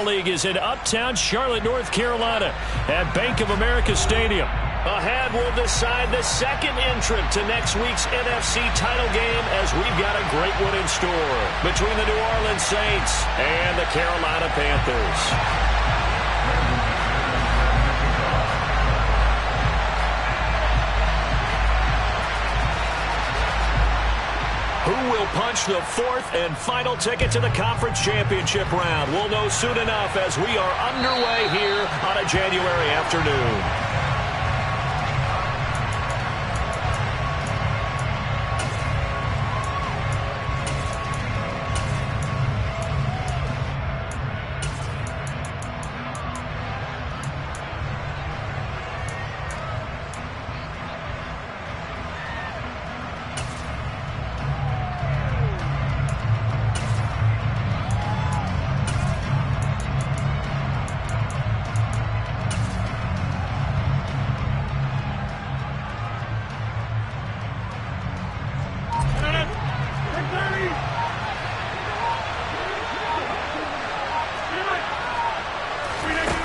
League is in uptown Charlotte, North Carolina at Bank of America Stadium. Ahead will decide the second entrant to next week's NFC title game as we've got a great one in store between the New Orleans Saints and the Carolina Panthers. Who will punch the fourth and final ticket to the conference championship round? We'll know soon enough as we are underway here on a January afternoon.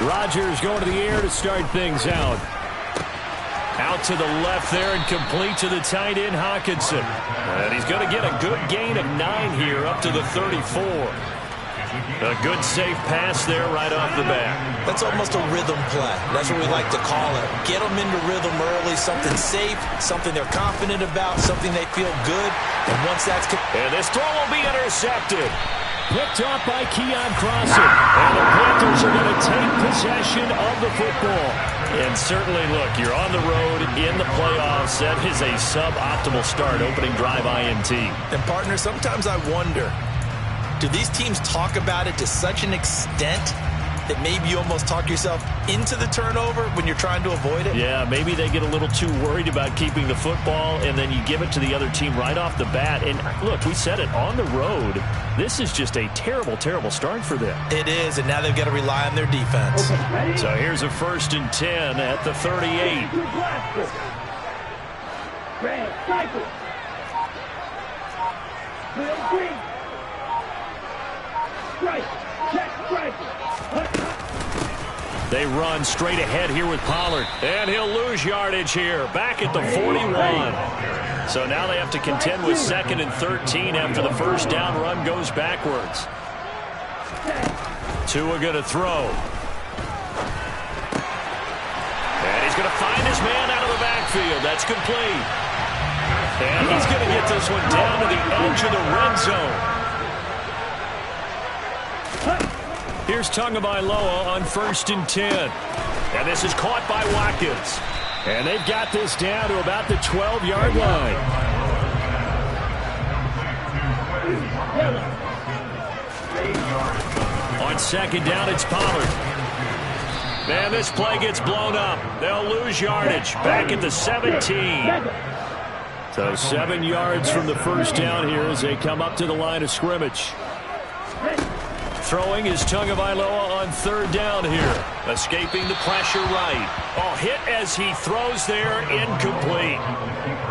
Rodgers going to the air to start things out. Out to the left there and complete to the tight end, Hockenson. And he's going to get a good gain of 9 here up to the 34. A good safe pass there right off the bat. That's almost a rhythm play. That's what we like to call it. Get them into rhythm early, something safe, something they're confident about, something they feel good. And once that's... And this throw will be intercepted. Picked off by Keion Crossen. And the Panthers are going to take possession of the football. And certainly, look, you're on the road in the playoffs. That is a suboptimal start, opening drive INT. And, partner, sometimes I wonder, do these teams talk about it to such an extent that maybe you almost talk yourself into the turnover when you're trying to avoid it? Yeah, maybe they get a little too worried about keeping the football, and then you give it to the other team right off the bat. And, look, we said it, on the road, this is just a terrible, terrible start for them. It is, and now they've got to rely on their defense. So here's a 1st and 10 at the 38. They run straight ahead here with Pollard. And he'll lose yardage here. Back at the 41. So now they have to contend with 2nd and 13 after the first down run goes backwards. Tua going to throw. And he's going to find his man out of the backfield. That's complete. And he's going to get this one down to the edge of the red zone. Here's Tagovailoa on 1st and 10. And this is caught by Watkins. And they've got this down to about the 12-yard line. On 2nd down, it's Pollard. And this play gets blown up. They'll lose yardage. Back at the 17. So 7 yards from the first down here as they come up to the line of scrimmage. Throwing is Tagovailoa on 3rd down here. Escaping the pressure right. Oh, hit as he throws there, incomplete.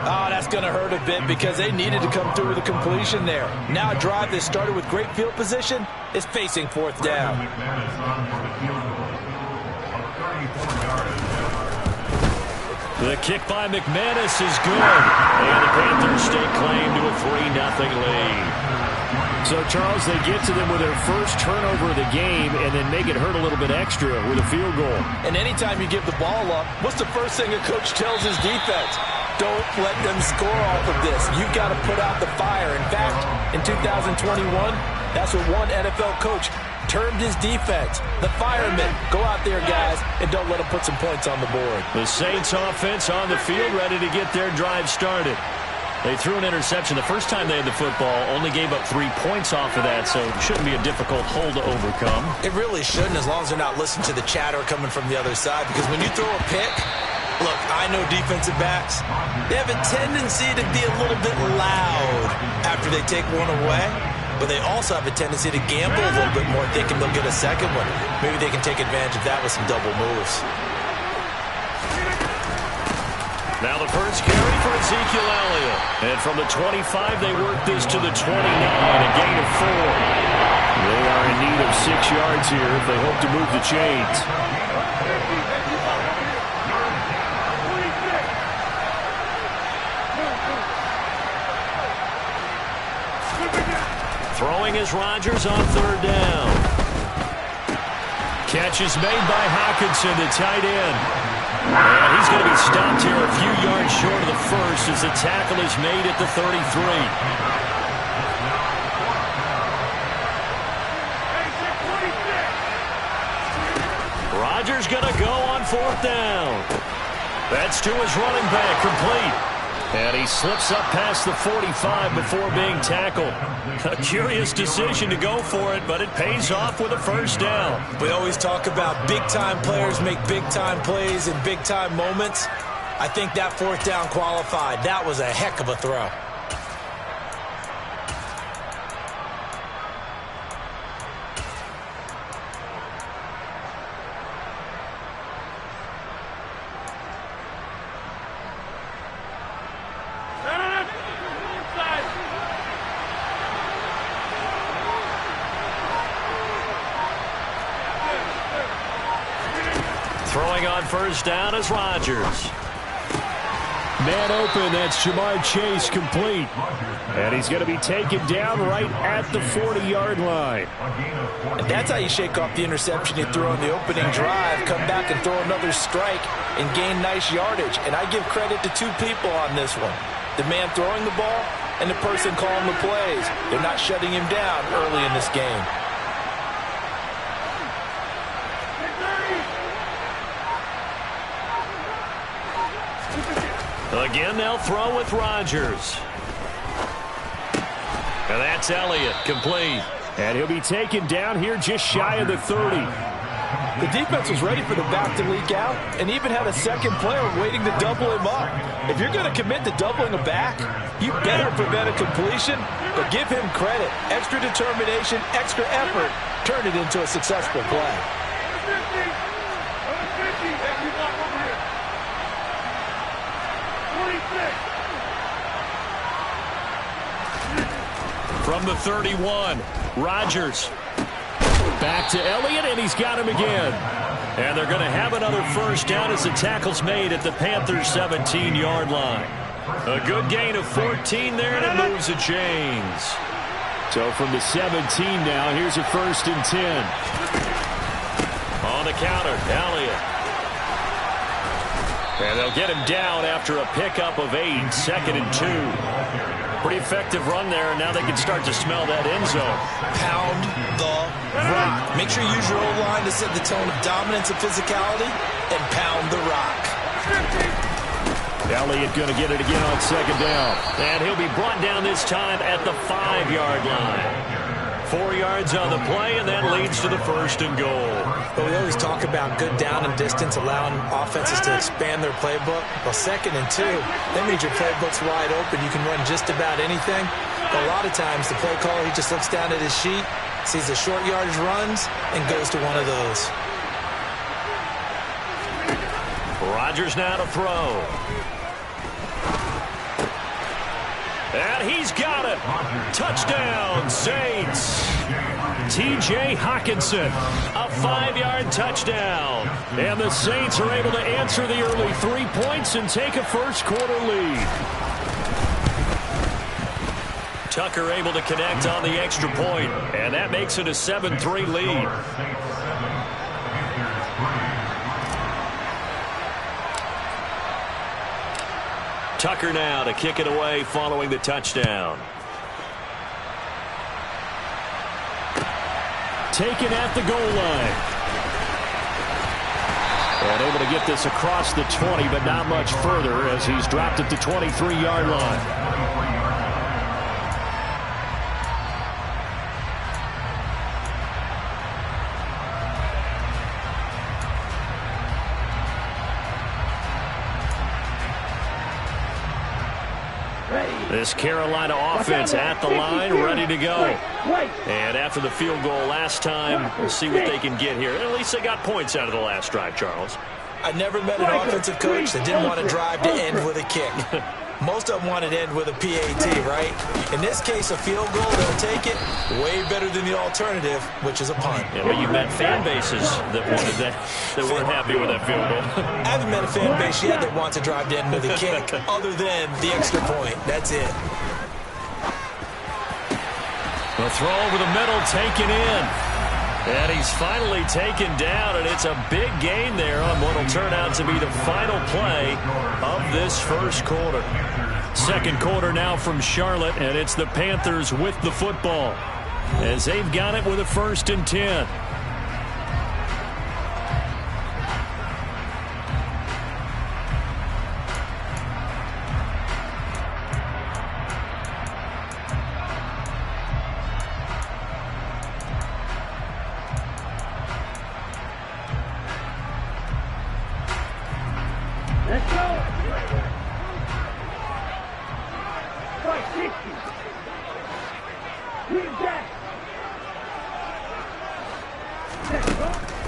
Oh, that's going to hurt a bit because they needed to come through with a completion there. Now a drive that started with great field position is facing 4th down. The kick by McManus is good. And the Panthers stake claim to a 3-0 lead. So, Charles, they get to them with their first turnover of the game and then make it hurt a little bit extra with a field goal. And anytime you give the ball up, what's the first thing a coach tells his defense? Don't let them score off of this. You've got to put out the fire. In fact, in 2021, that's what one NFL coach termed his defense. The firemen. Go out there, guys, and don't let them put some points on the board. The Saints offense on the field ready to get their drive started. They threw an interception the first time they had the football, only gave up 3 points off of that, so it shouldn't be a difficult hole to overcome. It really shouldn't, as long as they're not listening to the chatter coming from the other side, because when you throw a pick, look, I know defensive backs, they have a tendency to be a little bit loud after they take one away, but they also have a tendency to gamble a little bit more, thinking they'll get a second one. Maybe they can take advantage of that with some double moves. Now the first carry for Ezekiel Elliott. And from the 25, they work this to the 29, a gain of 4. They are in need of 6 yards here if they hope to move the chains. Throwing is Rodgers on 3rd down. Catch is made by Hockenson, the tight end. And he's going to be stopped here a few yards short of the first as the tackle is made at the 33. Rodgers going to go on 4th down. That's to his running back, complete. And he slips up past the 45 before being tackled. A curious decision to go for it, but it pays off with a 1st down. We always talk about big-time players make big-time plays in big-time moments. I think that 4th down qualified. That was a heck of a throw. Throwing on 1st down is Rodgers. Man open, that's Ja'Marr Chase, complete. And he's going to be taken down right at the 40-yard line. And that's how you shake off the interception you threw on the opening drive, come back and throw another strike and gain nice yardage. And I give credit to 2 people on this one. The man throwing the ball and the person calling the plays. They're not shutting him down early in this game. Again, they'll throw with Rodgers. And that's Elliott, complete. And he'll be taken down here just shy of the 30. The defense was ready for the back to leak out and even had a second player waiting to double him up. If you're going to commit to doubling a back, you better prevent a completion, but give him credit. Extra determination, extra effort, turn it into a successful play. From the 31, Rodgers. Back to Elliott, and he's got him again. And they're going to have another 1st down as the tackle's made at the Panthers' 17-yard line. A good gain of 14 there, and it moves the chains. So from the 17 now, here's a 1st and 10. On the counter, Elliott. And they'll get him down after a pickup of 8, 2nd and 2. Pretty effective run there, and now they can start to smell that end zone. Pound the rock. Make sure you use your O-line to set the tone of dominance and physicality, and pound the rock. Elliott going to get it again on 2nd down. And he'll be brought down this time at the 5-yard line. 4 yards on the play, and that leads to the 1st and goal. But we always talk about good down and distance, allowing offenses to expand their playbook. Well, 2nd and 2, that means your playbook's wide open. You can run just about anything. But a lot of times, the play caller, he just looks down at his sheet, sees the short yardage runs, and goes to one of those. Rodgers now to throw. And he's got it. Touchdown, Saints. T.J. Hockenson, a 5-yard touchdown. And the Saints are able to answer the early 3 points and take a first-quarter lead. Tucker able to connect on the extra point, and that makes it a 7-3 lead. Tucker now to kick it away following the touchdown. Taken at the goal line. And able to get this across the 20, but not much further as he's dropped at the 23-yard line. This Carolina offense at the line, ready to go. And after the field goal last time, we'll see what they can get here. At least they got points out of the last drive, Charles. I never met an offensive coach that didn't want to drive to end with a kick. Most of them want it end with a PAT, right? In this case, a field goal, they'll take it. Way better than the alternative, which is a punt. Yeah, but you've met fan bases that wanted that weren't happy with that field goal. I haven't met a fan base yet that wants to drive to end with a kick other than the extra point. That's it. The throw over the middle, taken in. And he's finally taken down, and it's a big gain there on what will turn out to be the final play of this first quarter. Second quarter now from Charlotte, and it's the Panthers with the football as they've got it with a 1st and 10.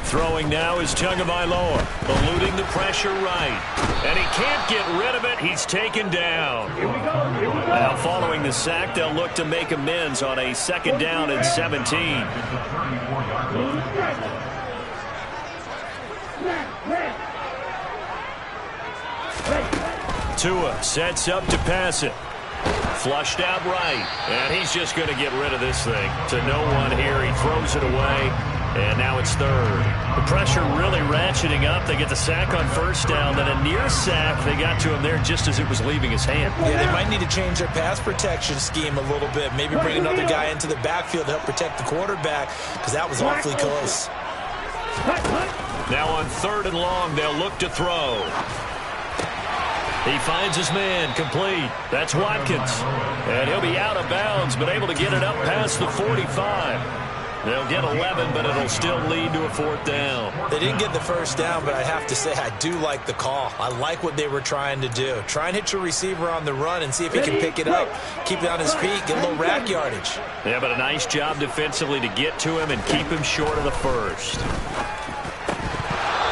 Throwing now is Tagovailoa, eluding the pressure right. And he can't get rid of it. He's taken down. Now following the sack, they'll look to make amends on a 2nd down and 17. Tua sets up to pass it. Flushed out right. And he's just going to get rid of this thing. To no one here. He throws it away. And now it's 3rd. The pressure really ratcheting up. They get the sack on 1st down. Then a near sack. They got to him there just as it was leaving his hand. Yeah, they might need to change their pass protection scheme a little bit. Maybe bring another guy into the backfield to help protect the quarterback, because that was awfully close. Now on 3rd and long, they'll look to throw. He finds his man, complete. That's Watkins. And he'll be out of bounds, but able to get it up past the 45. They'll get 11, but it'll still lead to a 4th down. They didn't get the 1st down, but I have to say I do like the call. I like what they were trying to do. Try and hit your receiver on the run and see if he can pick it up, keep it on his feet, get a little rack yardage. Yeah, but a nice job defensively to get to him and keep him short of the 1st.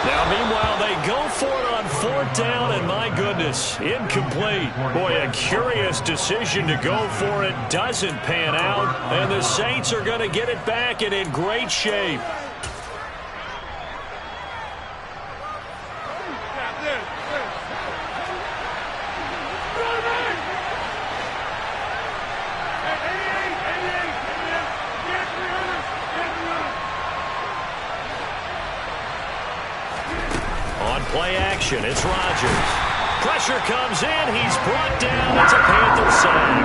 Now, meanwhile, they go for it on 4th down, and my goodness, incomplete. Boy, a curious decision to go for it. Doesn't pan out, and the Saints are going to get it back and in great shape. Play action, it's Rodgers. Pressure comes in, he's brought down, it's a Panther sack.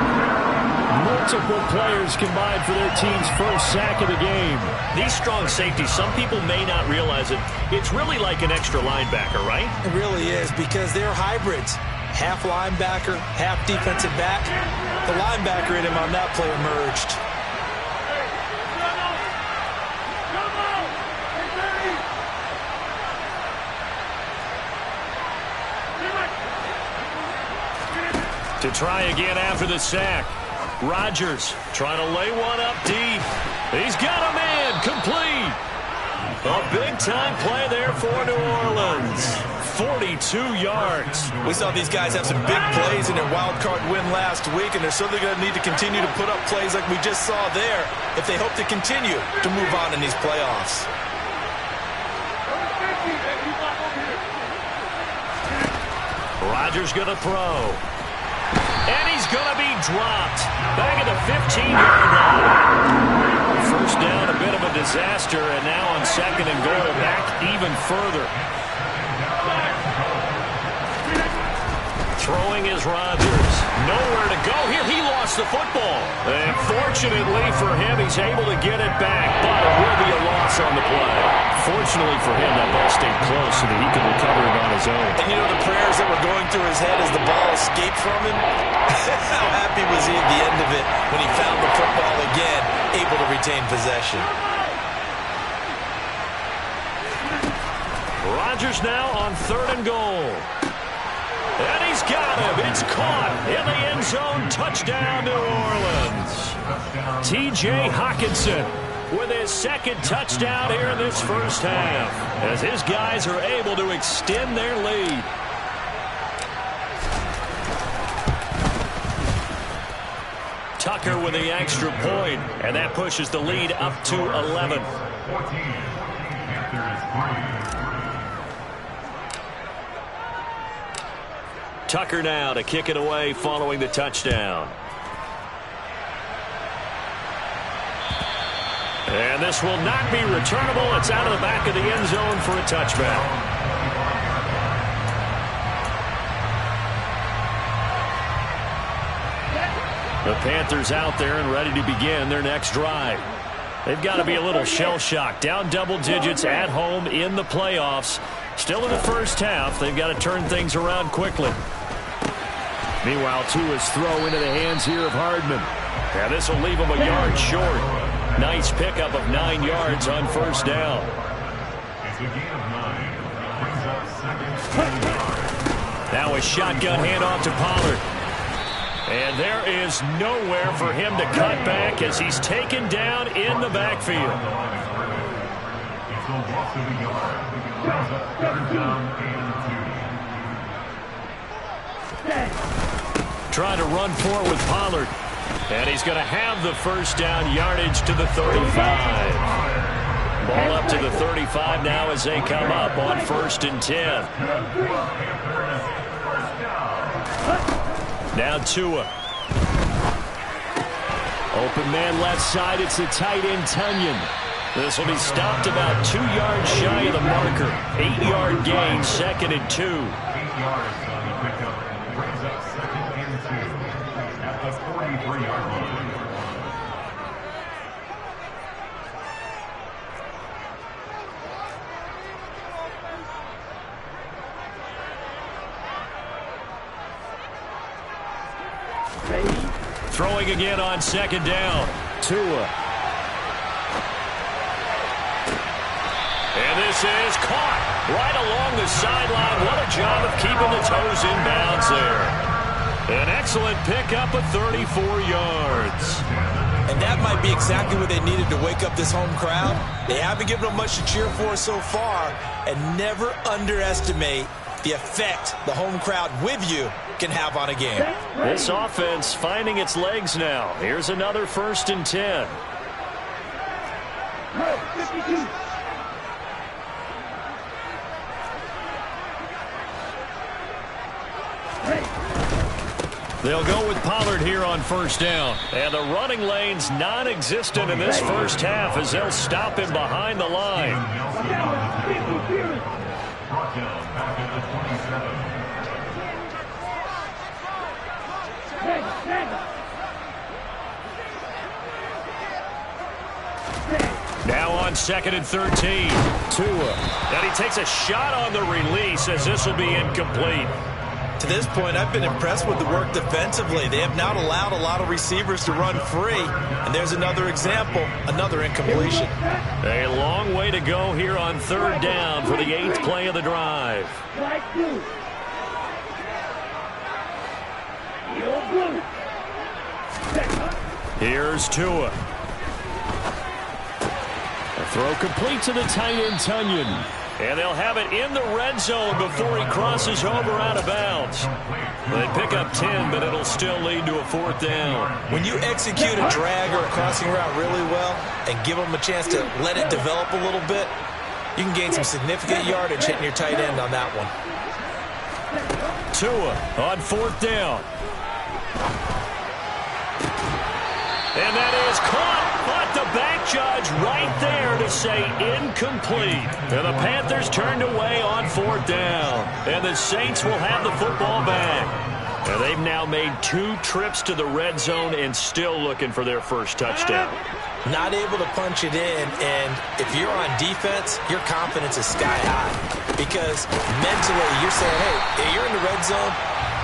Multiple players combined for their team's 1st sack of the game. These strong safeties, some people may not realize it, it's really like an extra linebacker, right? It really is, because they're hybrids. Half linebacker, half defensive back. The linebacker in him on that play emerged. To try again after the sack. Rodgers trying to lay one up deep. He's got a man, complete. A big-time play there for New Orleans. 42 yards. We saw these guys have some big plays in their wild card win last week, and they're certainly going to need to continue to put up plays like we just saw there if they hope to continue to move on in these playoffs. Rodgers going to throw. And he's going to be dropped. Back at the 15-yard line. 1st down, a bit of a disaster, and now on 2nd and goal, back even further. Throwing is Rodgers. Nowhere to go here. He lost the football. And fortunately for him, he's able to get it back, but it will be a loss on the play. Fortunately for him, that ball stayed close so that he could recover it on his own. And you know the prayers that were going through his head as the ball escaped from him? How happy was he at the end of it when he found the football again, able to retain possession? Rodgers now on 3rd and goal. And he's got him. It's caught in the end zone. Touchdown, New Orleans. T.J. Hockenson with his 2nd touchdown here in this 1st half, as his guys are able to extend their lead. Tucker with the extra point, and that pushes the lead up to 11. Tucker now to kick it away following the touchdown. And this will not be returnable. It's out of the back of the end zone for a touchback. The Panthers out there and ready to begin their next drive. They've got to be a little shell-shocked. Down double digits at home in the playoffs. Still in the first half. They've got to turn things around quickly. Meanwhile, Tua's throw into the hands here of Hardman. Yeah, this will leave him a yard short. Nice pickup of 9 yards on first down. Now a shotgun handoff to Pollard. And there is nowhere for him to cut back as he's taken down in the backfield. Trying to run for it with Pollard. And he's going to have the first down yardage to the 35. Ball up to the 35 now as they come up on 1st and 10. Now Tua. Open man left side. It's the tight end Tunyon. This will be stopped about 2 yards shy of the marker. 8-yard gain, 2nd and 2. 8 yards on the pickup. Brings up 2nd and 2 at the 43-yard line. Throwing again on 2nd down. Tua. And this is caught right along the sideline. What a job of keeping the toes in bounds there. An excellent pickup of 34 yards. And that might be exactly what they needed to wake up this home crowd. They haven't given them much to cheer for so far. And never underestimate the effect the home crowd with you can have on a game. This offense finding its legs now. Here's another 1st and 10. They'll go with Pollard here on 1st down. And the running lane's non-existent in this first half as they'll stop him behind the line. Now on 2nd and 13. Tua. And he takes a shot on the release as this will be incomplete. To this point, I've been impressed with the work defensively. They have not allowed a lot of receivers to run free. And there's another example, another incompletion. A long way to go here on 3rd down for the 8th play of the drive. Here's Tua. A throw complete to the tight end Tunyon. And they'll have it in the red zone before he crosses over out of bounds. They pick up 10, but it'll still lead to a 4th down. When you execute a drag or a crossing route really well and give them a chance to let it develop a little bit, you can gain some significant yardage hitting your tight end on that one. Tua on 4th down. And that is caught. But the back judge right there to say incomplete. And the Panthers turned away on 4th down. And the Saints will have the football back. And they've now made 2 trips to the red zone and still looking for their first touchdown. Not able to punch it in, and if you're on defense, your confidence is sky high. Because mentally, you're saying, hey, you're in the red zone.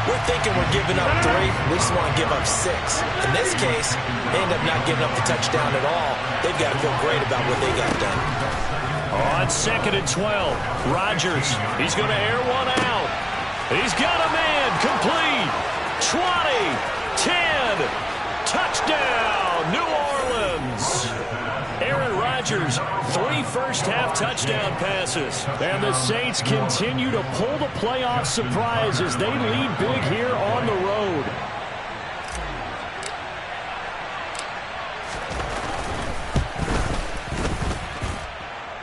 We're thinking we're giving up 3. We just want to give up 6. In this case, they end up not giving up the touchdown at all. They've got to feel great about what they got done. On 2nd and 12, Rodgers, he's going to air one out. He's got a man, complete. 20, 10, touchdown, New Orleans. Aaron Rodgers, 3 first-half touchdown passes. And the Saints continue to pull the playoff surprise as they lead big here on the road.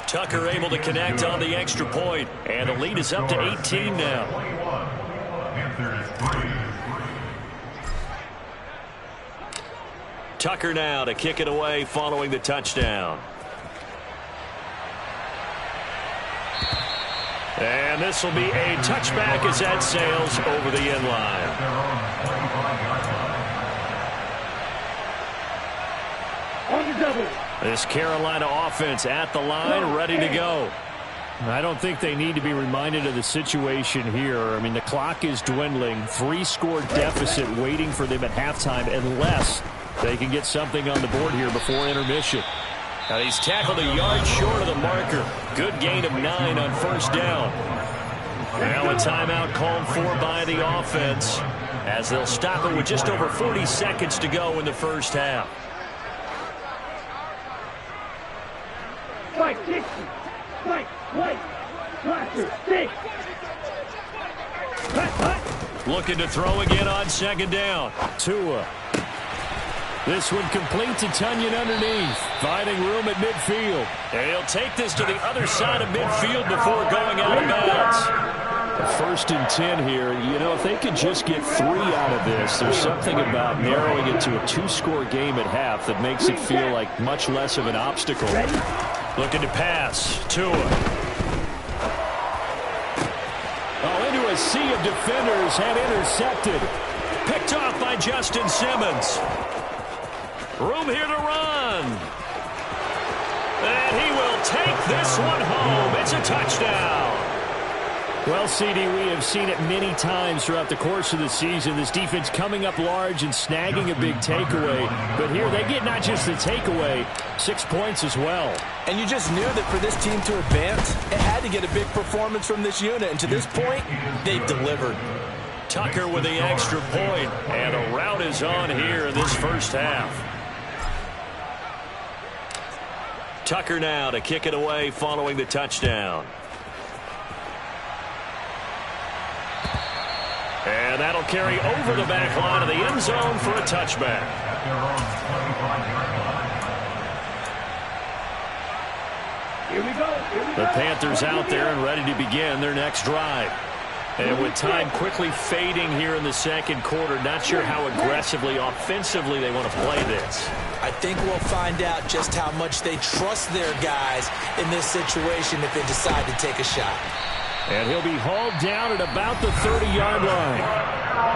Tucker able to connect on the extra point, and the lead is up to 18 now. Tucker now to kick it away following the touchdown. And this will be a touchback as that sails over the end line. This Carolina offense at the line, ready to go. I don't think they need to be reminded of the situation here. I mean, the clock is dwindling. 3-score deficit waiting for them at halftime unless they can get something on the board here before intermission. Now he's tackled a yard short of the marker. Good gain of 9 on first down. Now a timeout called for by the offense as they'll stop it with just over 40 seconds to go in the first half. Looking to throw again on second down. Tua. This one complete to Tunyon underneath, finding room at midfield. And he'll take this to the other side of midfield before going out of bounds. First and 10 here. You know, if they could just get 3 out of this, there's something about narrowing it to a 2-score game at half that makes it feel like much less of an obstacle. Looking to pass. Tua. Oh, into a sea of defenders and intercepted. Picked off by Justin Simmons. Room here to run. And he will take this one home. It's a touchdown. Well, CD, we have seen it many times throughout the course of the season. This defense coming up large and snagging a big takeaway. But here they get not just the takeaway, 6 points as well. And you just knew that for this team to advance, it had to get a big performance from this unit. And to this point, they've delivered. Tucker with the extra point. And a rout is on here in this first half. Tucker now to kick it away following the touchdown. And that'll carry over the back line of the end zone for a touchback. Here we go. The Panthers out there and ready to begin their next drive. And with time quickly fading here in the second quarter, not sure how aggressively, offensively they want to play this. I think we'll find out just how much they trust their guys in this situation if they decide to take a shot. And he'll be hauled down at about the 30-yard line.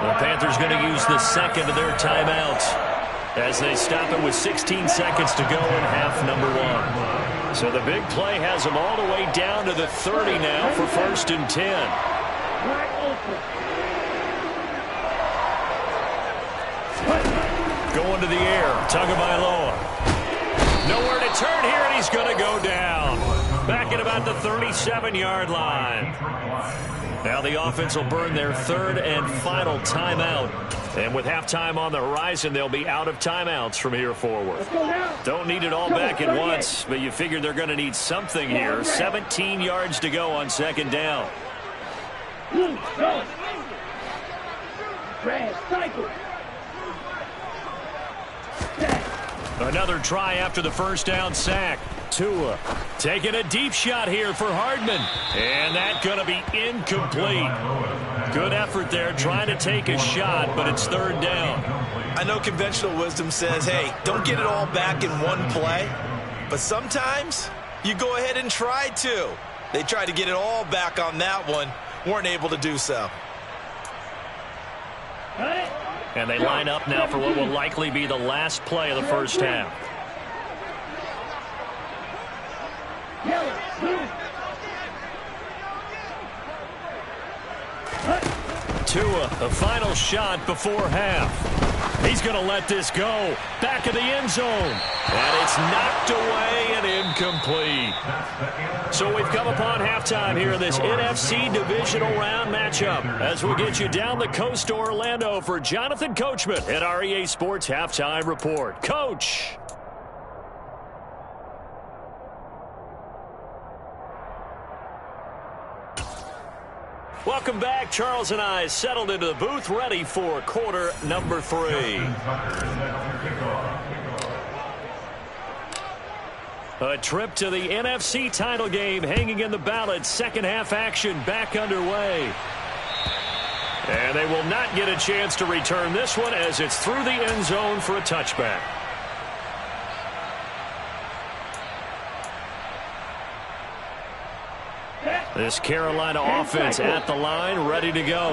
The Panthers going to use the second of their timeouts as they stop it with 16 seconds to go in half number 1. So the big play has them all the way down to the 30 now for 1st and 10. Going to the air, Tagovailoa. Nowhere to turn here, and he's going to go down. Back at about the 37-yard line. Now the offense will burn their 3rd and final timeout. And with halftime on the horizon, they'll be out of timeouts from here forward. Don't need it all back at once, but you figure they're going to need something here. 17 yards to go on second down. Another try after the first down sack. Tua taking a deep shot here for Hardman. And that's going to be incomplete. Good effort there trying to take a shot, but it's 3rd down. I know conventional wisdom says, hey, don't get it all back in one play. But sometimes you go ahead and try to. They tried to get it all back on that one. Weren't able to do so. And they line up now for what will likely be the last play of the first half. Tua, the final shot before half. He's going to let this go. Back of the end zone. And it's knocked away and incomplete. So we've come upon halftime here in this NFC Divisional Round matchup. As we'll get you down the coast to Orlando for Jonathan Coachman at our EA Sports Halftime Report. Coach. Welcome back. Charles and I settled into the booth, ready for quarter number 3. A trip to the NFC title game hanging in the balance. Second half action back underway. And they will not get a chance to return this one as it's through the end zone for a touchback. This Carolina offense at the line, ready to go.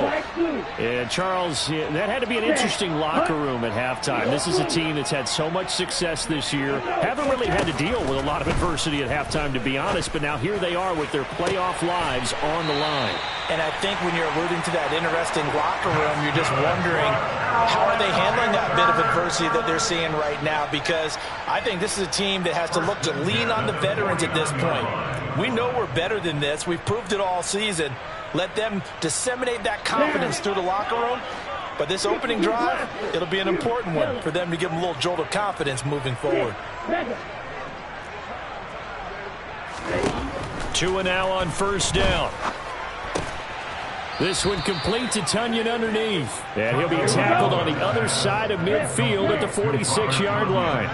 And Charles, that had to be an interesting locker room at halftime. This is a team that's had so much success this year. Haven't really had to deal with a lot of adversity at halftime, to be honest. But now here they are with their playoff lives on the line. And I think when you're alluding to that interesting locker room, you're just wondering, how are they handling that bit of adversity that they're seeing right now? Because I think this is a team that has to look to lean on the veterans at this point. We know we're better than this. We've proved it all season. Let them disseminate that confidence through the locker room. But this opening drive, it'll be an important one for them to give them a little jolt of confidence moving forward. Tua now on first down. This one complete to Tonyan underneath. And he'll be tackled on the other side of midfield at the 46-yard line.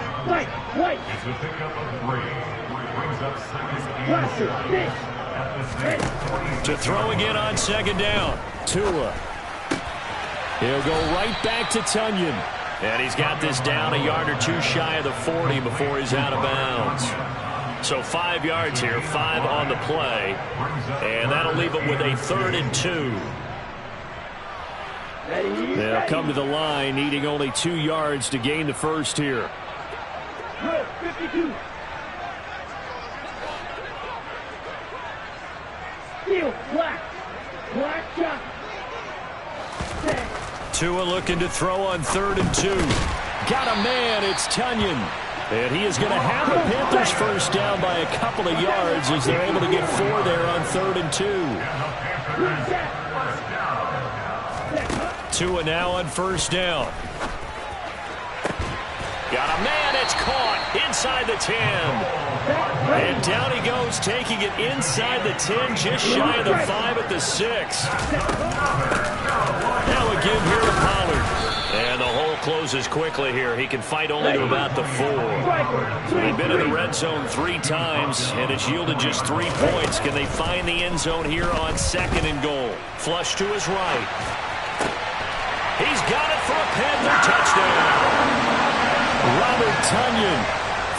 To throw again on second down. Tua. He'll go right back to Tonyan. And he's got this down a yard or two shy of the 40 before he's out of bounds. So 5 yards here, 5 on the play. And that'll leave them with a 3rd and 2. They'll come to the line, needing only 2 yards to gain the first here. 52. Black shot. Tua looking to throw on 3rd and 2. Got a man, it's Tonyan. And he is going to have the Panthers first down by a couple of yards as they're able to get 4 there on 3rd and 2. Tua now on first down. Got a man, it's caught inside the 10. And down he goes, taking it inside the 10, just shy of the 5 at the 6. Now again here to Pollard. And the hole closes quickly here. He can fight only to about the 4. They've been in the red zone 3 times, and it's yielded just 3 points. Can they find the end zone here on 2nd and goal? Flush to his right. He's got it for a Panther touchdown. Robert Tonyan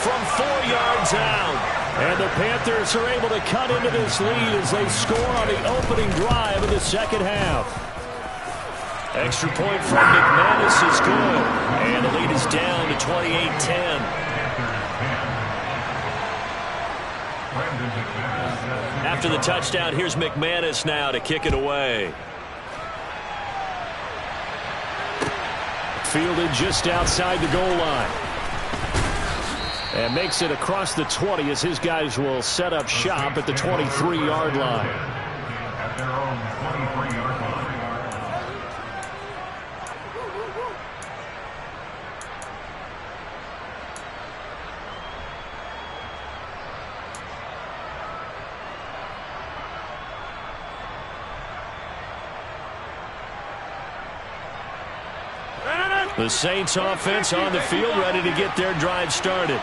from 4 yards out. And the Panthers are able to cut into this lead as they score on the opening drive of the second half. Extra point from McManus is good. And the lead is down to 28-10. After the touchdown, here's McManus now to kick it away. Fielded just outside the goal line. And makes it across the 20 as his guys will set up shop at the 23-yard line. At their own 23-yard line. The Saints offense on the field, ready to get their drive started.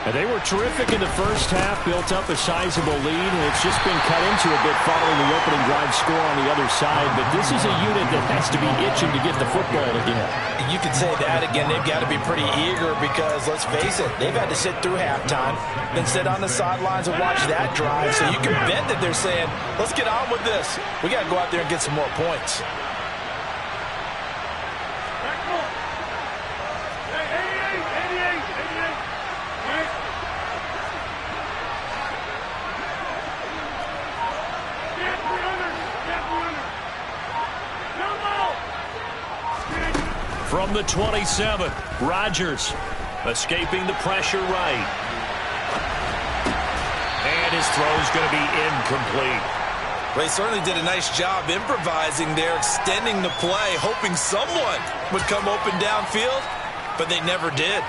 And they were terrific in the first half, built up a sizable lead, and it's just been cut into a bit following the opening drive score on the other side. But this is a unit that has to be itching to get the football again. You could say that again. They've got to be pretty eager because, let's face it, they've had to sit through halftime, then sit on the sidelines and watch that drive. So you can bet that they're saying, let's get on with this. We got to go out there and get some more points. From the 27, Rodgers escaping the pressure right. And his throw's going to be incomplete. They certainly did a nice job improvising there, extending the play, hoping someone would come open downfield, but they never did.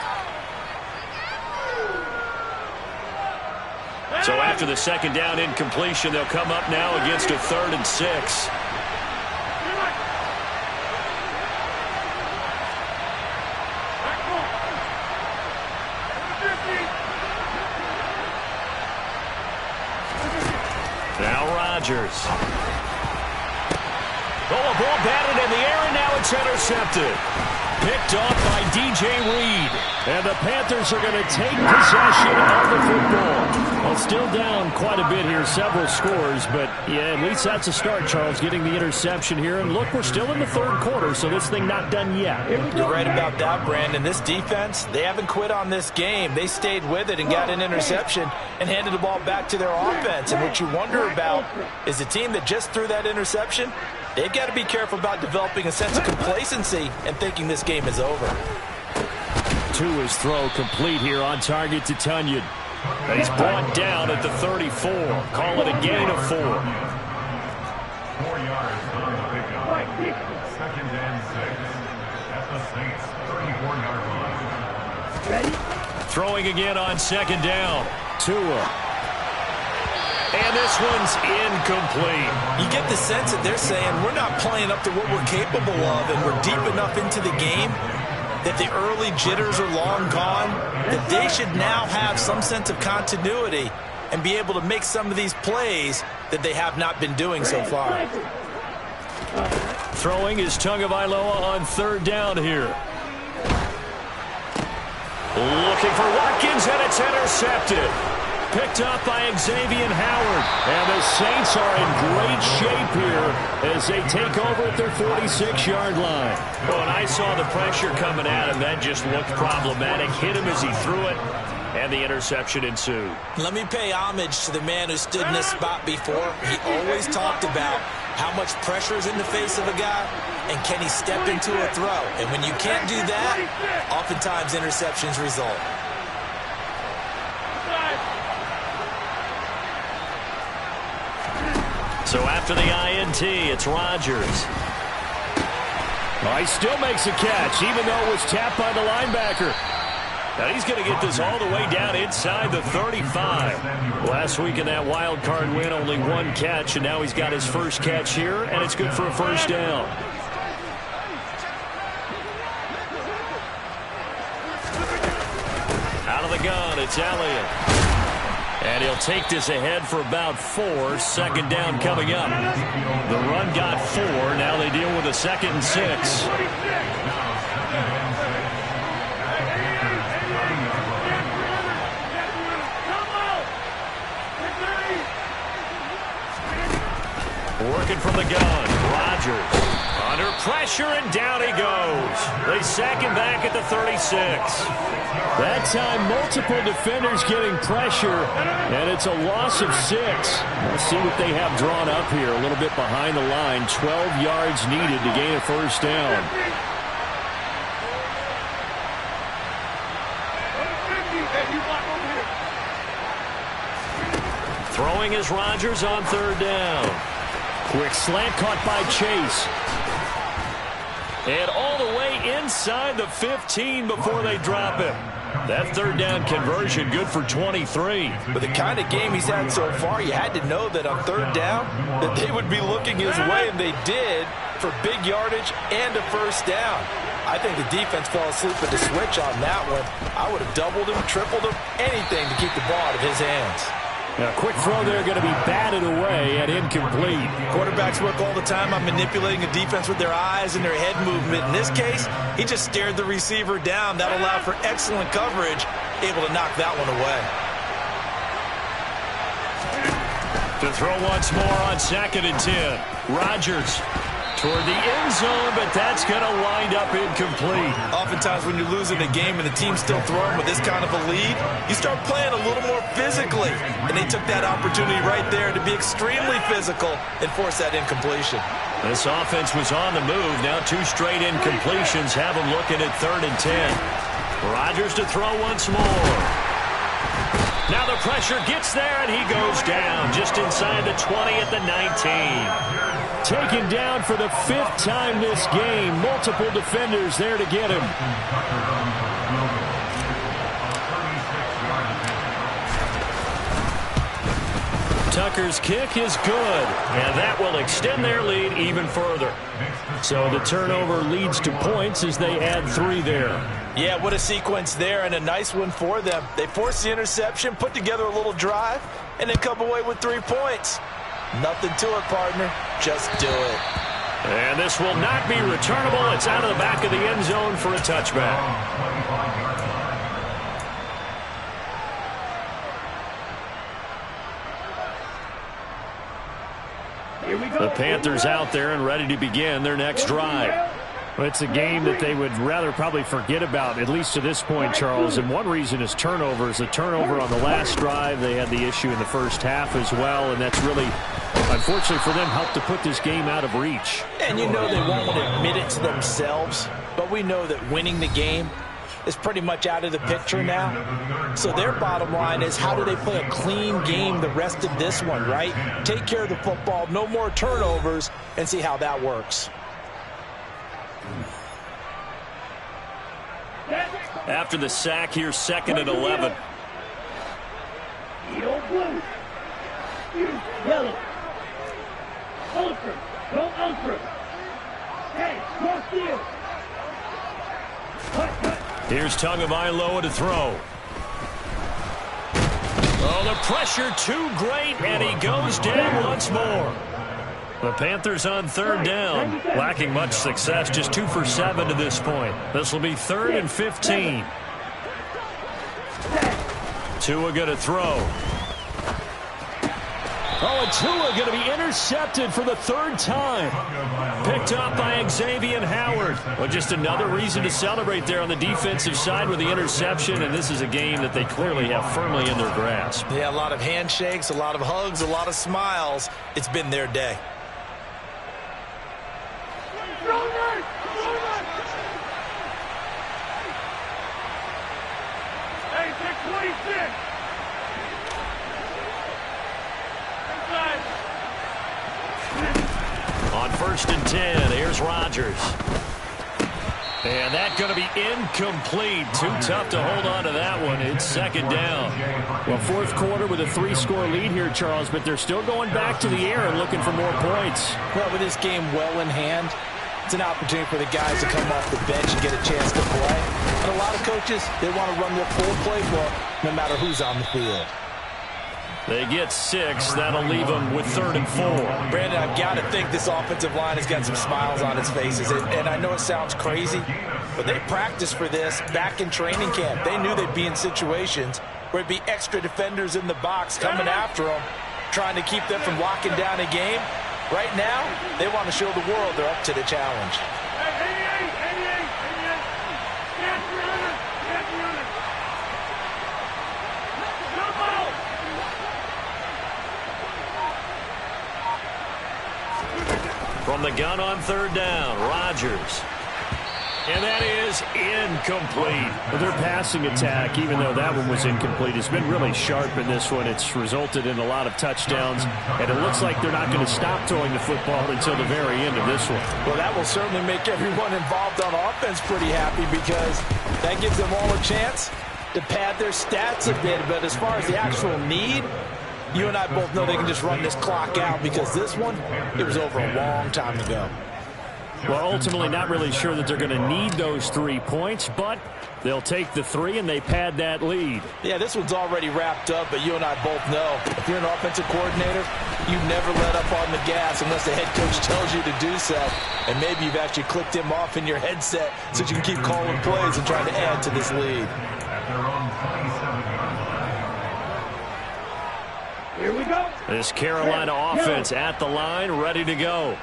So after the second down incompletion, they'll come up now against a 3rd and 6. Rodgers. Oh, a ball batted in the air, and now it's intercepted. Picked off by DJ Reed. And the Panthers are going to take possession of the football. Well, still down quite a bit here, several scores. But, yeah, at least that's a start, Charles, getting the interception here. And, look, we're still in the third quarter, so this thing not done yet. You're right about that, Brandon. This defense, they haven't quit on this game. They stayed with it and got an interception and handed the ball back to their offense. And what you wonder about is the team that just threw that interception, they've got to be careful about developing a sense of complacency and thinking this game is over. To his throw, complete here on target to Tonyan. He's brought down at the 34. Call it a gain of 4. 4 yards on the pickup. 2nd and 6 at the Saints 34-yard line. Ready? Throwing again on 2nd down. Tua. And this one's incomplete. You get the sense that they're saying we're not playing up to what we're capable of, and we're deep enough into the game that the early jitters are long gone, that they should now have some sense of continuity and be able to make some of these plays that they have not been doing so far. Throwing is Tagovailoa on 3rd down here. Looking for Watkins, and it's intercepted. Picked up by Xavier Howard. And the Saints are in great shape here as they take over at their 46-yard line. Well, and I saw the pressure coming at him. That just looked problematic. Hit him as he threw it, and the interception ensued. Let me pay homage to the man who stood in this spot before. He always talked about how much pressure is in the face of a guy, and can he step into a throw. And when you can't do that, oftentimes interceptions result. So after the INT, it's Rodgers. He still makes a catch, even though it was tapped by the linebacker. Now he's going to get this all the way down inside the 35. Last week in that wild card win, only 1 catch, and now he's got his first catch here, and it's good for a first down. Out of the gun, it's Elliott. And he'll take this ahead for about 4. 2nd down coming up. The run got 4. Now they deal with a 2nd and 6. Working from the gun. Rodgers under pressure, and down he goes. They sack him back at the 36. That time, multiple defenders getting pressure, and it's a loss of 6. Let's see what they have drawn up here. A little bit behind the line. 12 yards needed to gain a first down. Throwing is Rodgers on 3rd down. Quick slant caught by Chase. And all the way inside the 15 before they drop him. That 3rd down conversion good for 23. With the kind of game he's had so far, you had to know that on 3rd down that they would be looking his way, and they did, for big yardage and a first down. I think the defense fell asleep at the switch on that one. I would have doubled him, tripled him, anything to keep the ball out of his hands. Now, quick throw there going to be batted away and incomplete. Quarterbacks work all the time on manipulating a defense with their eyes and their head movement. In this case, he just stared the receiver down. That allowed for excellent coverage, able to knock that one away. To throw once more on 2nd and 10. Rodgers toward the end zone, but that's going to wind up incomplete. Oftentimes when you're losing a game and the team's still throwing with this kind of a lead, you start playing a little more physically. And they took that opportunity right there to be extremely physical and force that incompletion. This offense was on the move. Now 2 straight incompletions have them looking at 3rd and 10. Rodgers to throw once more. Now the pressure gets there, and he goes down just inside the 20 at the 19. Taken down for the 5th time this game. Multiple defenders there to get him. Tucker's kick is good, and that will extend their lead even further. So the turnover leads to points as they add 3 there. Yeah, what a sequence there, and a nice one for them. They forced the interception, put together a little drive, and then come away with 3 points. Nothing to it, partner. Just do it. And this will not be returnable. It's out of the back of the end zone for a touchback. The Panthers out there and ready to begin their next drive. Well, it's a game that they would rather probably forget about, at least to this point, Charles. And one reason is turnovers. The turnover on the last drive, they had the issue in the first half as well. And that's really, unfortunately for them, helped to put this game out of reach. And you know they won't admit it to themselves, but we know that winning the game is pretty much out of the picture now. So their bottom line is, how do they play a clean game the rest of this one, right? Take care of the football, no more turnovers, and see how that works. After the sack, here's 2nd and 11. Yellow. Ultra. Go ultra. Hey, cross field. Here's Tagovailoa to throw. Oh, the pressure too great, and he goes down once more. The Panthers on 3rd down, lacking much success, just 2 for 7 to this point. This will be 3rd and 15. Tua going to throw. Oh, and Tua going to be intercepted for the 3rd time. Picked up by Xavier Howard. Well, just another reason to celebrate there on the defensive side with the interception, and this is a game that they clearly have firmly in their grasp. Yeah, a lot of handshakes, a lot of hugs, a lot of smiles. It's been their day. Hey, pick 26. On 1st and 10, here's Rodgers. And that's going to be incomplete. Too tough to hold on to that one. It's 2nd down. Well, 4th quarter with a 3-score lead here, Charles, but they're still going back to the air and looking for more points. Well, with this game well in hand, it's an opportunity for the guys to come off the bench and get a chance to play. And a lot of coaches, they want to run their full playbook no matter who's on the field. They get 6. That'll leave them with 3rd and 4. Brandon, I've got to think this offensive line has got some smiles on its faces. And I know it sounds crazy, but they practiced for this back in training camp. They knew they'd be in situations where it'd be extra defenders in the box coming after them, trying to keep them from locking down a game. Right now, they want to show the world they're up to the challenge. From the gun on 3rd down, Rodgers. And that is incomplete. Well, their passing attack, even though that one was incomplete, has been really sharp in this one. It's resulted in a lot of touchdowns, and it looks like they're not going to stop throwing the football until the very end of this one. Well, that will certainly make everyone involved on offense pretty happy, because that gives them all a chance to pad their stats a bit. But as far as the actual need, you and I both know they can just run this clock out, because this one, it was over a long time ago. Well, ultimately not really sure that they're going to need those 3 points, but they'll take the 3 and they pad that lead. Yeah, this one's already wrapped up, but you and I both know if you're an offensive coordinator, you never let up on the gas unless the head coach tells you to do so. And maybe you've actually clicked him off in your headset so you can keep calling plays and trying to add to this lead. Here we go. This Carolina offense at the line, ready to go.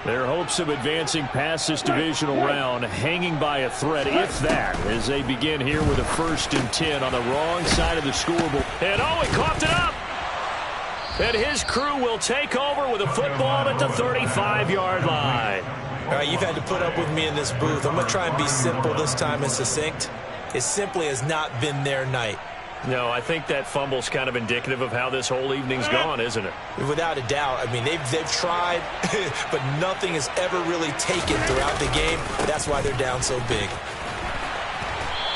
Their hopes of advancing past this divisional round hanging by a thread, if that, as they begin here with a 1st and 10 on the wrong side of the scoreboard. And oh, he coughed it up. And his crew will take over with a football at the 35-yard line. All right, you've had to put up with me in this booth. I'm going to try and be simple this time and succinct. It simply has not been their night. No, I think that fumble's kind of indicative of how this whole evening's gone, isn't it? Without a doubt. I mean, they've tried, but nothing has ever really taken throughout the game. That's why they're down so big.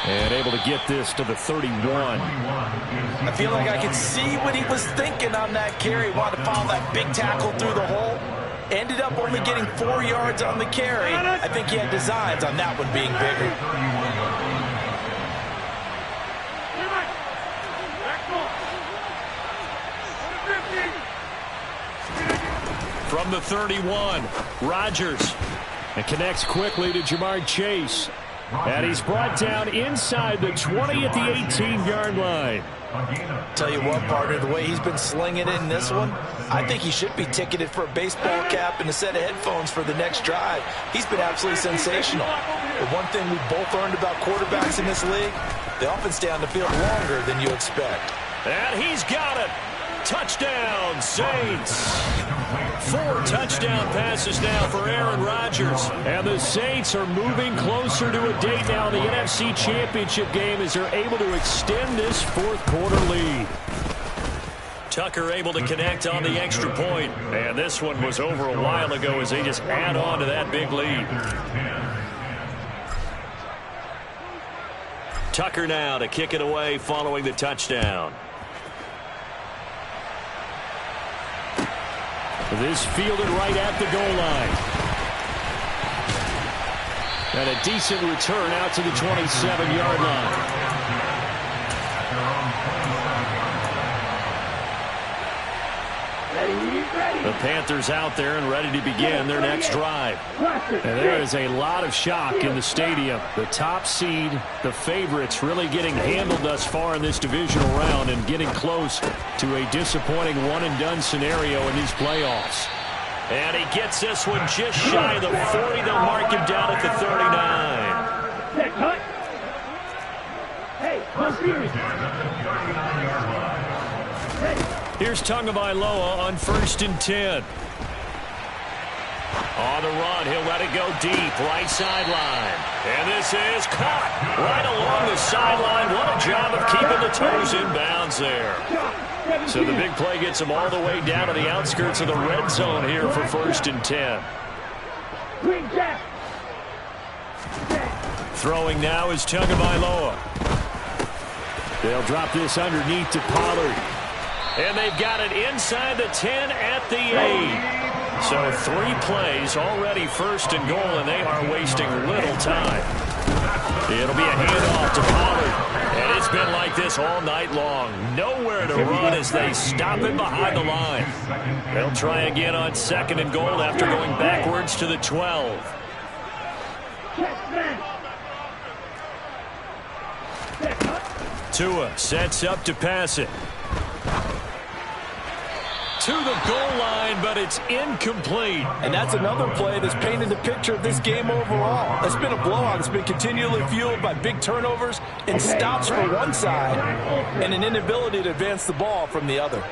And able to get this to the 31. I feel like I can see what he was thinking on that carry. Wanted to follow that big tackle through the hole. Ended up only getting 4 yards on the carry. I think he had designs on that one being bigger. From the 31, Rodgers. And connects quickly to Jamar Chase. And he's brought down inside the 20 at the 18-yard line. Tell you what, partner, the way he's been slinging it in this one, I think he should be ticketed for a baseball cap and a set of headphones for the next drive. He's been absolutely sensational. The one thing we've both learned about quarterbacks in this league, they often stay on the field longer than you expect. And he's got it. Touchdown, Saints. 4 touchdown passes now for Aaron Rodgers. And the Saints are moving closer to a date now in the NFC Championship game as they're able to extend this fourth-quarter lead. Tucker able to connect on the extra point. And this one was over a while ago as they just add on to that big lead. Tucker now to kick it away following the touchdown. This fielded right at the goal line. And a decent return out to the 27-yard line. The Panthers out there and ready to begin their next drive. And there is a lot of shock in the stadium. The top seed, the favorites, really getting handled thus far in this divisional round and getting close to a disappointing one-and-done scenario in these playoffs. And he gets this one just shy of the 40. They'll mark him down at the 39. Hey, come here. Here's Tagovailoa on 1st and 10. On the run, he'll let it go deep, right sideline. And this is caught right along the sideline. What a job of keeping the toes in bounds there. So the big play gets him all the way down to the outskirts of the red zone here for 1st and 10. Throwing now is Tagovailoa. They'll drop this underneath to Pollard. And they've got it inside the 10 at the 8. So 3 plays already 1st and goal, and they are wasting little time. It'll be a handoff to Pollard. And it's been like this all night long. Nowhere to run as they stop him behind the line. They'll try again on 2nd and goal after going backwards to the 12. Tua sets up to pass it. To the goal line, but it's incomplete. And that's another play that's painted the picture of this game overall. It's been a blowout. It's been continually fueled by big turnovers and stops for one side and an inability to advance the ball from the other.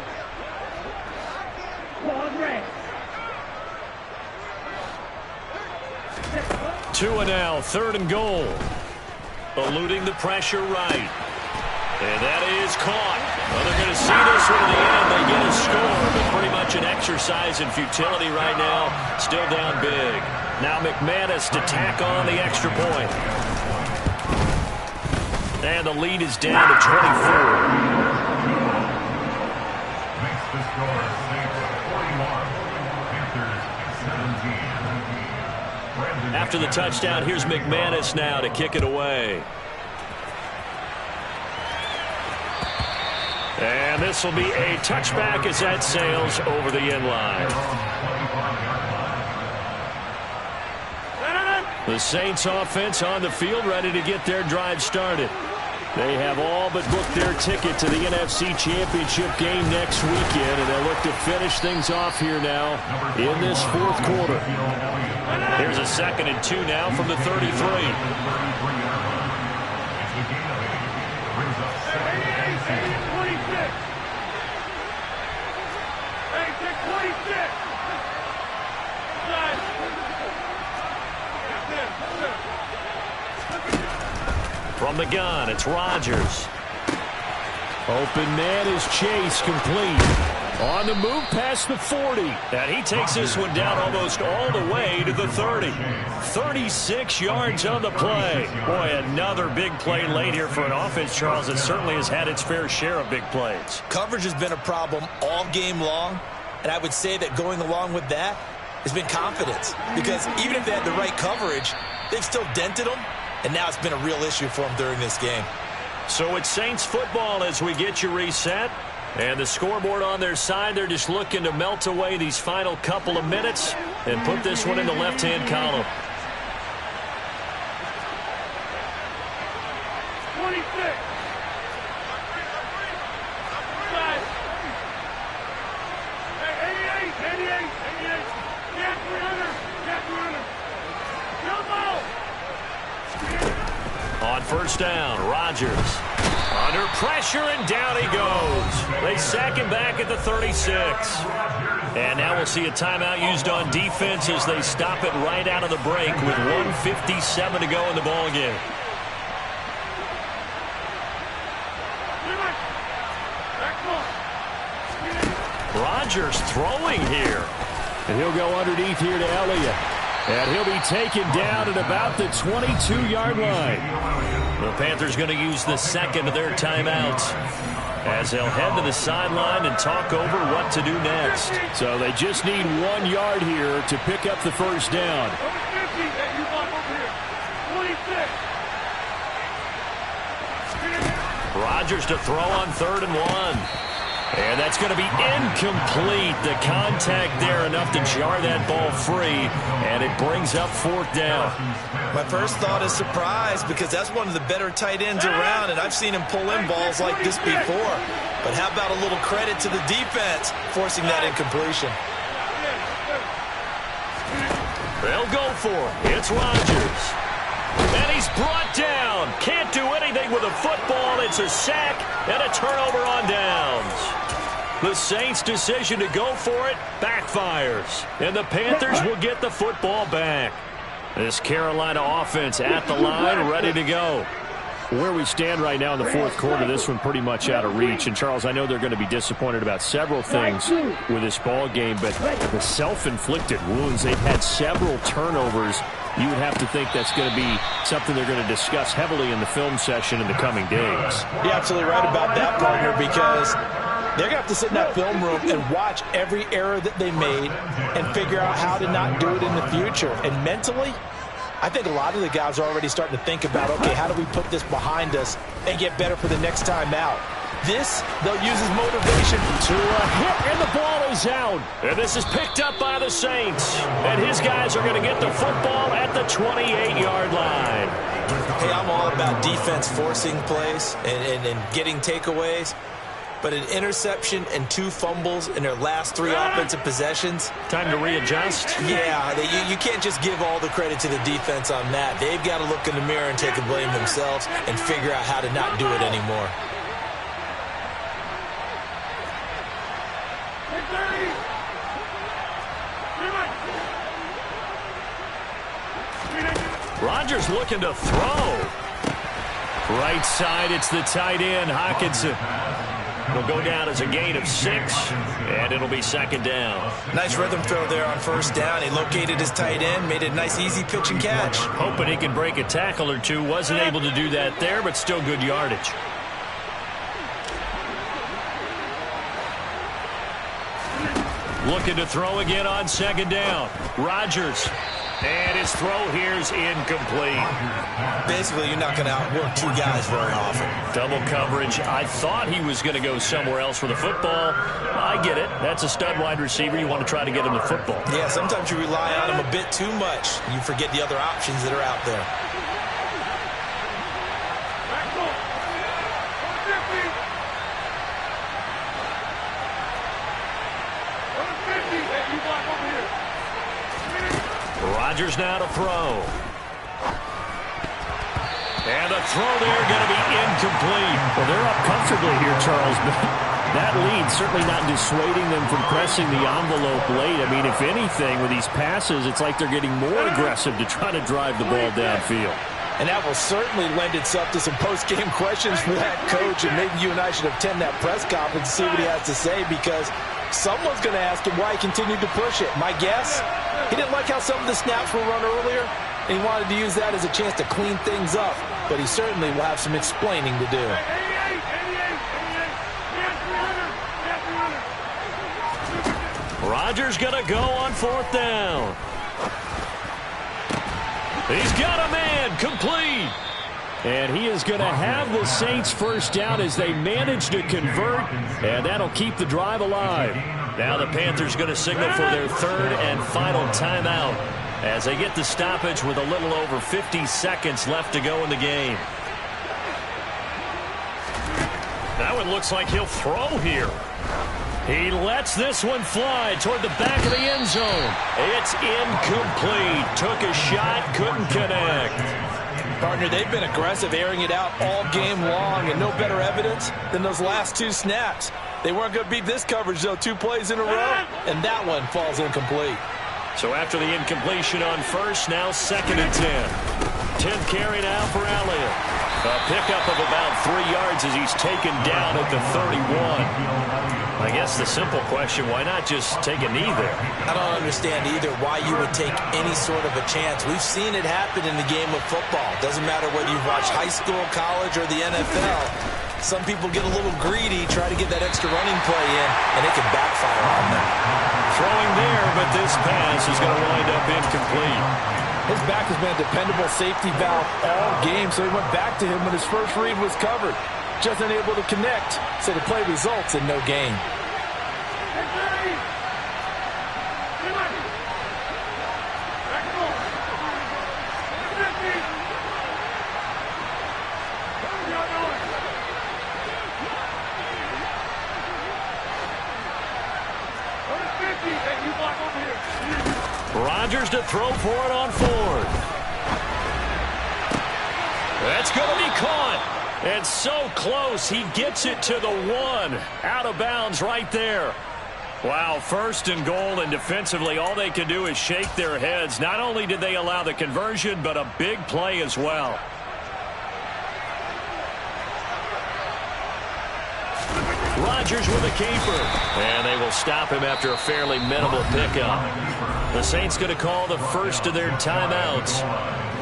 Tua now, 3rd and goal. Eluding the pressure right. And that is caught. Well, they're going to see this one in the end. They get a score, but pretty much an exercise in futility right now. Still down big. Now McManus to tack on the extra point. And the lead is down to 24. Makes the score Saints 41, Panthers 17. After the touchdown, here's McManus now to kick it away. And this will be a touchback as that sails over the end line. The Saints offense on the field ready to get their drive started. They have all but booked their ticket to the NFC Championship game next weekend, and they'll look to finish things off here now in this 4th quarter. Here's a 2nd and 2 now from the 33. From the gun, it's Rodgers. Open man is Chase, complete. On the move past the 40. And he takes this one down almost all the way to the 30. 36 yards on the play. Boy, another big play late here for an offense, Charles, that certainly has had its fair share of big plays. Coverage has been a problem all game long, and I would say that going along with that has been confidence. Because even if they had the right coverage, they've still dented them. And now it's been a real issue for them during this game. So it's Saints football as we get you reset. And the scoreboard on their side, they're just looking to melt away these final couple of minutes and put this one in the left-hand column. 26. On first down, Rodgers under pressure, and down he goes. They sack him back at the 36. And now we'll see a timeout used on defense as they stop it right out of the break with 1:57 to go in the ballgame. Rodgers throwing here. And he'll go underneath here to Elliott. And he'll be taken down at about the 22-yard line. The Panthers going to use the second of their timeouts as they'll head to the sideline and talk over what to do next. So they just need 1 yard here to pick up the first down. Rodgers to throw on 3rd and 1. And that's going to be incomplete. The contact there enough to jar that ball free, and it brings up 4th down. My first thought is surprise, because that's one of the better tight ends around, and I've seen him pull in balls like this before. But how about a little credit to the defense forcing that incompletion? They'll go for it. It's Rodgers. And he's brought down. Can't do anything with a football. It's a sack and a turnover on downs. The Saints' decision to go for it backfires. And the Panthers will get the football back. This Carolina offense at the line, ready to go. Where we stand right now in the 4th quarter, this one pretty much out of reach. And, Charles, I know they're going to be disappointed about several things with this ball game, but the self-inflicted wounds, they've had several turnovers. You would have to think that's going to be something they're going to discuss heavily in the film session in the coming days. You're absolutely right about that, partner, because they're going to have to sit in that film room and watch every error that they made and figure out how to not do it in the future. And mentally, I think a lot of the guys are already starting to think about, okay, how do we put this behind us and get better for the next time out? This, they'll use as motivation. To a hit, and the ball is out. And this is picked up by the Saints. And his guys are going to get the football at the 28-yard line. Hey, I'm all about defense forcing plays and getting takeaways. But an interception and 2 fumbles in their last 3 offensive possessions. Time to readjust. Yeah, you can't just give all the credit to the defense on that. They've got to look in the mirror and take a blame themselves and figure out how to not do it anymore. Rodgers looking to throw. Right side, it's the tight end, Hockenson. Will go down as a gain of 6, and it'll be 2nd down. Nice rhythm throw there on first down. He located his tight end, made it a nice, easy pitch and catch. Hoping he can break a tackle or two. Wasn't able to do that there, but still good yardage. Looking to throw again on 2nd down. Rodgers. And his throw here is incomplete. Basically, you're not going to outwork 2 guys very often. Double coverage. I thought he was going to go somewhere else for the football. I get it. That's a stud wide receiver. You want to try to get him the football. Yeah, sometimes you rely on him a bit too much. You forget the other options that are out there. Rodgers now to throw. And the throw there going to be incomplete. Well, they're up comfortably here, Charles, but that lead certainly not dissuading them from pressing the envelope late. I mean, if anything, with these passes, it's like they're getting more aggressive to try to drive the ball downfield. And that will certainly lend itself to some post-game questions for that coach, and maybe you and I should attend that press conference and see what he has to say, because someone's going to ask him why he continued to push it. My guess, he didn't like how some of the snaps were run earlier, and he wanted to use that as a chance to clean things up, but he certainly will have some explaining to do. Rodgers going to go on 4th down. He's got a man, complete. And he is going to have the Saints first down as they manage to convert, and that'll keep the drive alive. Now the Panthers going to signal for their third and final timeout as they get the stoppage with a little over 50 seconds left to go in the game. That one looks like he'll throw here. He lets this one fly toward the back of the end zone. It's incomplete. Took a shot, couldn't connect. Partner, they've been aggressive, airing it out all game long, and no better evidence than those last two snaps. They weren't going to beat this coverage, though, 2 plays in a row, and that one falls incomplete. So after the incompletion on first, now 2nd and 10. 10th carry now for Elliott. A pickup of about 3 yards as he's taken down at the 31. I guess the simple question, why not just take a knee there? I don't understand either why you would take any sort of a chance. We've seen it happen in the game of football. Doesn't matter whether you've watched high school, college, or the NFL. Some people get a little greedy, try to get that extra running play in, and it can backfire on them. Throwing there, but this pass is going to wind up incomplete. His back has been a dependable safety valve all game, so he went back to him when his first read was covered. Just unable to connect, so the play results in no gain. Rodgers to throw for it on 4th. That's going to be caught. And so close, he gets it to the 1. Out of bounds right there. Wow, 1st and goal, and defensively all they can do is shake their heads. Not only did they allow the conversion, but a big play as well. Rodgers with a keeper. And they will stop him after a fairly minimal pickup. The Saints going to call the first of their timeouts.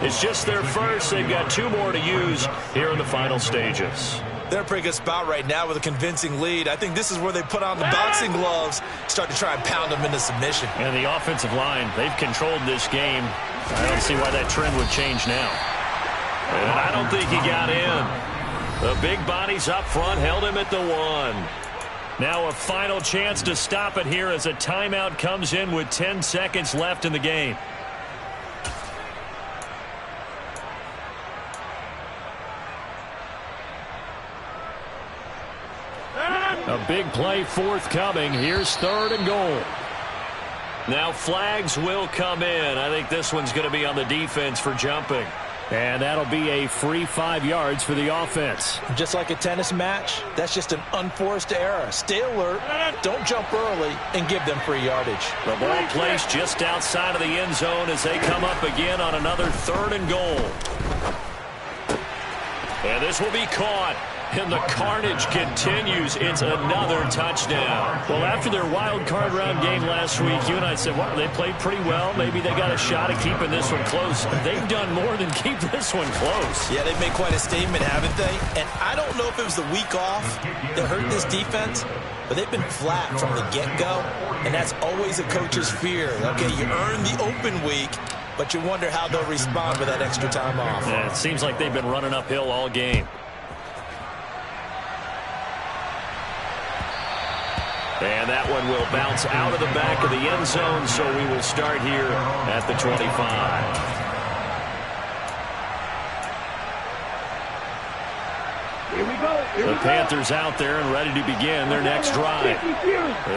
It's just their first. They've got 2 more to use here in the final stages. They're in a pretty good spot right now with a convincing lead. I think this is where they put on the boxing gloves, start to try and pound them into submission. And the offensive line, they've controlled this game. I don't see why that trend would change now. And I don't think he got in. The big bodies up front held him at the 1. Now a final chance to stop it here as a timeout comes in with 10 seconds left in the game. A big play forthcoming. Here's 3rd and goal. Now flags will come in. I think this one's going to be on the defense for jumping. And that'll be a free 5 yards for the offense. Just like a tennis match, that's just an unforced error. Stay alert, don't jump early, and give them free yardage. The ball placed just outside of the end zone as they come up again on another 3rd and goal. And this will be caught. And the carnage continues. It's another touchdown. Well, after their wild card round game last week, you and I said, well, they played pretty well. Maybe they got a shot at keeping this one close. They've done more than keep this one close. Yeah, they've made quite a statement, haven't they? And I don't know if it was the week off that hurt this defense, but they've been flat from the get-go, and that's always a coach's fear. Okay, you earn the open week, but you wonder how they'll respond with that extra time off. Yeah, it seems like they've been running uphill all game. And that one will bounce out of the back of the end zone, so we will start here at the 25. Here we go. The Panthers out there and ready to begin their next drive.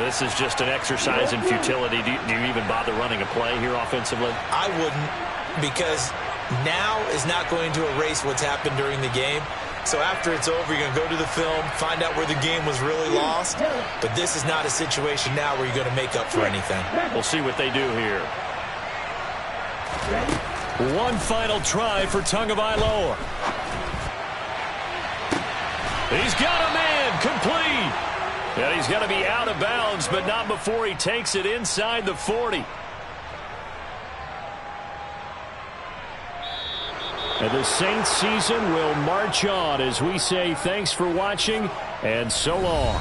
This is just an exercise in futility. Do you even bother running a play here offensively? I wouldn't, because now is not going to erase what's happened during the game. So after it's over, you're going to go to the film, find out where the game was really lost. But this is not a situation now where you're going to make up for anything. We'll see what they do here. One final try for Tagovailoa. He's got a man, complete. And he's going to be out of bounds, but not before he takes it inside the 40. And the Saints season will march on as we say thanks for watching and so long.